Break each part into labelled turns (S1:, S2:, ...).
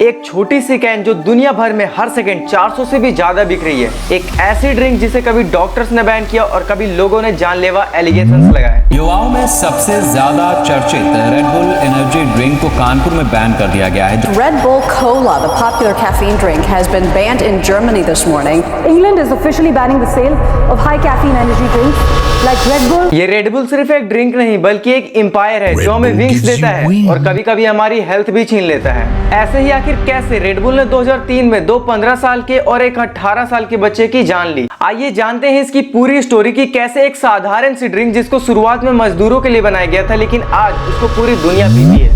S1: एक छोटी सी कैन जो दुनिया भर में हर सेकंड 400 से भी ज्यादा बिक रही है। एक ऐसी ड्रिंक जिसे कभी डॉक्टर्स ने बैन किया और कभी लोगों ने जानलेवा एलिगेशंस लगाए।
S2: युवाओं में सबसे ज्यादा चर्चित रेड बुल एनर्जी ड्रिंक को कानपुर में बैन कर दिया गया है।
S3: Red Bull Cola, the popular caffeine drink, has been banned in Germany this morning.
S4: England is officially banning the sale of high caffeine energy drinks like Red Bull.
S1: ये red bull सिर्फ एक drink नहीं बल्कि एक empire है जो हमें wings देता है और कभी कभी हमारी हेल्थ भी छीन लेता है। ऐसे ही आखिर कैसे रेड बुल ने 2003 में 2 15 साल के और एक 18 साल के बच्चे की जान ली। आइए जानते हैं इसकी पूरी स्टोरी की कैसे एक साधारण सी ड्रिंक जिसको शुरुआत में मजदूरों के लिए बनाया गया था लेकिन आज उसको पूरी दुनिया पीती है।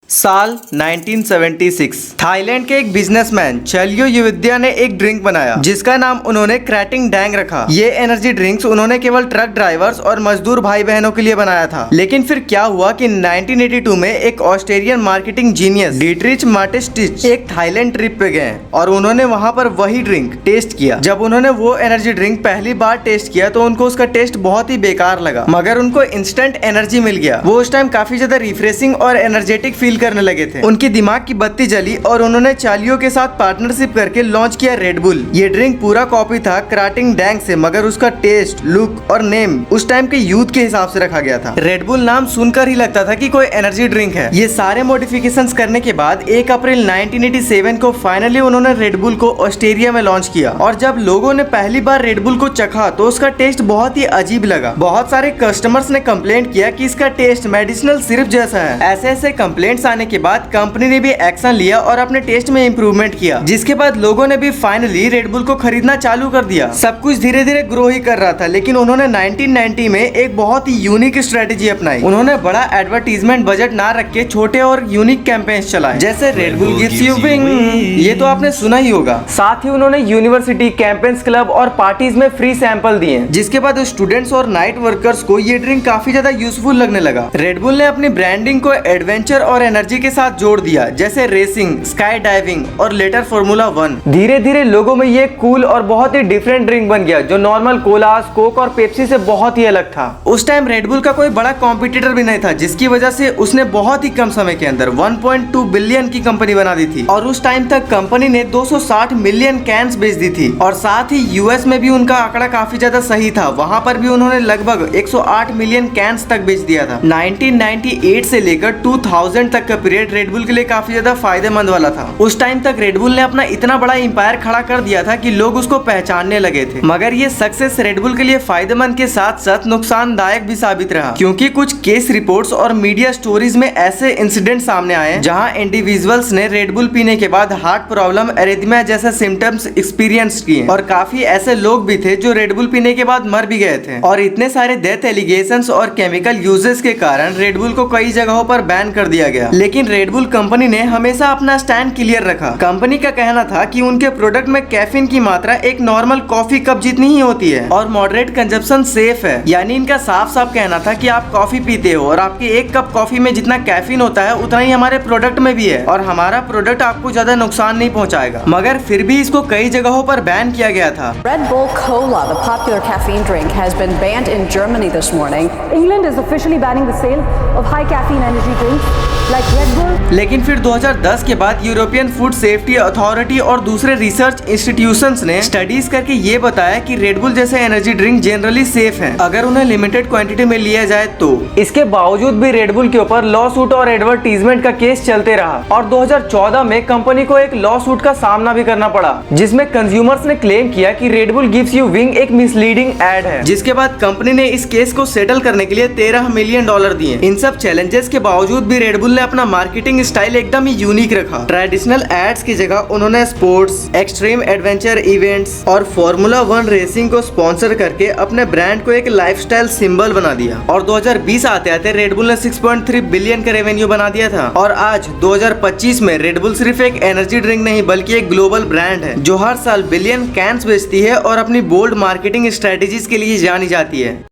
S1: साल 1976 थाईलैंड के एक बिजनेसमैन चेलियो युविद्या ने एक ड्रिंक बनाया जिसका नाम उन्होंने क्रैटिंग डैंग रखा। ये एनर्जी ड्रिंक्स उन्होंने केवल ट्रक ड्राइवर्स और मजदूर भाई बहनों के लिए बनाया था। लेकिन फिर क्या हुआ कि 1982 में एक ऑस्ट्रेलियन मार्केटिंग जीनियस डीट्रिच मार्टिस्टिच एक थाईलैंड ट्रिप पे गए और उन्होंने वहाँ पर वही ड्रिंक टेस्ट किया। जब उन्होंने वो एनर्जी ड्रिंक पहली बार टेस्ट किया तो उनको उसका टेस्ट बहुत ही बेकार लगा, मगर उनको इंस्टेंट एनर्जी मिल गया। वो उस टाइम काफी ज्यादा रिफ्रेशिंग और एनर्जेटिक फील करने लगे थे। उनकी दिमाग की बत्ती जली और उन्होंने चालियो के साथ पार्टनरशिप करके लॉन्च किया रेड बुल। ये ड्रिंक पूरा कॉपी था क्रैटिंग डैंग से, मगर उसका टेस्ट, लुक और नेम उस टाइम के यूथ के हिसाब से रखा गया था। रेड बुल नाम सुनकर ही लगता था कि कोई एनर्जी ड्रिंक है। ये सारे मॉडिफिकेशंस करने के बाद 1 अप्रैल 1987 को फाइनली उन्होंने रेड बुल को ऑस्ट्रेलिया में लॉन्च किया। और जब लोगों ने पहली बार रेड बुल को चखा तो उसका टेस्ट बहुत ही अजीब लगा। बहुत सारे कस्टमर्स ने कंप्लेंट किया कि इसका टेस्ट मेडिसिनल सिरप जैसा है। ऐसे ऐसे कंप्लेंट्स आने के बाद कंपनी ने भी एक्शन लिया और अपने टेस्ट में इम्प्रूवमेंट किया, जिसके बाद लोगों ने भी फाइनली रेड बुल को खरीदना चालू कर दिया। सब कुछ धीरे धीरे ग्रो ही कर रहा था, लेकिन उन्होंने 1990 में एक बहुत ही यूनिक स्ट्रेटेजी अपनाई। उन्होंने बड़ा एडवर्टीजमेंट बजट ना रख के छोटे और यूनिक कैंपेन्स चलाए, जैसे red bull gives you wing, ये तो आपने सुना ही होगा। साथ ही उन्होंने यूनिवर्सिटी, कैंपेन्स, क्लब और पार्टीज में फ्री सैंपल दिए, जिसके बाद स्टूडेंट्स और नाइट वर्कर्स को ये ड्रिंक काफी ज्यादा यूजफुल लगने लगा। रेड बुल ने अपनी ब्रांडिंग को एडवेंचर और एनर्जी के साथ जोड़ दिया, जैसे रेसिंग, स्काई डाइविंग और लेटर फॉर्मूला 1। धीरे धीरे लोगों में ये कूल और बहुत ही डिफरेंट ड्रिंक बन गया जो नॉर्मल कोलास, कोक और पेप्सी से बहुत ही अलग था। उस टाइम रेड बुल का कोई बड़ा कॉम्पिटिटर भी नहीं था, जिसकी वजह से उसने बहुत ही कम समय के अंदर 1.2 बिलियन की कंपनी बना दी थी। और उस टाइम तक कंपनी ने 260 मिलियन कैंस बेच दी थी। और साथ ही यूएस में भी उनका आंकड़ा काफी ज्यादा सही था, वहाँ पर भी उन्होंने लगभग 108 मिलियन कैंस तक बेच दिया था। 1998 से लेकर 2000 तक का पीरियड रेड बुल के लिए काफी ज्यादा फायदेमंद वाला था। उस टाइम तक रेड बुल ने अपना इतना बड़ा एम्पायर खड़ा कर दिया था कि लोग उसको पहचानने लगे थे। मगर ये सक्सेस रेड बुल के लिए फायदेमंद के साथ साथ नुकसानदायक भी साबित रहा, क्योंकि कुछ केस रिपोर्ट्स और मीडिया स्टोरीज में ऐसे इंसिडेंट सामने आए जहां इंडिविजुअल्स ने रेड बुल पीने के बाद हार्ट प्रॉब्लम, एरिथमिया जैसे सिम्टम्स एक्सपीरियंस किए। और काफी ऐसे लोग भी थे जो रेड बुल पीने के बाद मर भी गए थे। और इतने सारे डेथ एलिगेशंस और केमिकल यूजेस के कारण रेड बुल को कई जगहों पर बैन कर दिया गया। लेकिन रेड बुल कंपनी ने हमेशा अपना स्टैंड क्लियर रखा। कंपनी का कहना था कि उनके प्रोडक्ट में कैफीन की मात्रा एक नॉर्मल कॉफी कप जितनी ही होती है और मॉडरेट कंजप्शन सेफ है। यानी इनका साफ साफ कहना था कि आप कॉफी पीते हो और आपके एक कप कॉफी में जितना कैफीन होता है उतना ही हमारे प्रोडक्ट में भी है और हमारा प्रोडक्ट आपको ज्यादा नुकसान नहीं पहुंचाएगा। मगर फिर भी इसको कई जगहों पर बैन किया गया था।
S3: Red Bull Cola, the popular caffeine drink, has been banned in Germany this morning.
S4: England is officially banning the sale of high caffeine energy drinks like Red Bull.
S1: लेकिन फिर 2010 के बाद यूरोपियन फूड सेफ्टी अथॉरिटी और दूसरे research institutions ने studies करके ये बताया कि रेड बुल जैसे एनर्जी ड्रिंक जनरली सेफ हैं अगर उन्हें लिमिटेड क्वांटिटी में लिया जाए तो। इसके बावजूद भी रेड बुल के ऊपर लॉ सूट और एडवर्टीजमेंट का केस चलते रहा और 2014 में कंपनी को एक लॉ सूट का सामना भी करना पड़ा, जिसमें कंज्यूमर्स ने क्लेम किया कि red bull gives you wing एक मिसलीडिंग एड है। जिसके बाद कंपनी ने इस केस को सेटल करने के लिए $13 मिलियन दिए। इन सब चैलेंजेस के बावजूद भी रेड बुल ने अपना मार्केटिंग स्टाइल एकदम ही यूनिक रखा। ट्रेडिशनल एड्स की जगह उन्होंने स्पोर्ट्स, एक्सट्रीम एडवेंचर इवेंट्स और फॉर्मूला 1 रेसिंग को स्पॉन्सर करके अपने ब्रांड को एक लाइफस्टाइल सिंबल बना दिया। और 2020 आते आते रेड बुल ने 6.3 बिलियन का रेवेन्यू बना दिया था। और आज 2025 में रेड बुल सिर्फ एक एनर्जी ड्रिंक नहीं बल्कि एक ग्लोबल ब्रांड है जो हर साल बिलियन कैंस बेचती है और अपनी बोल्ड मार्केटिंग स्ट्रेटेजीज के लिए जानी जाती है।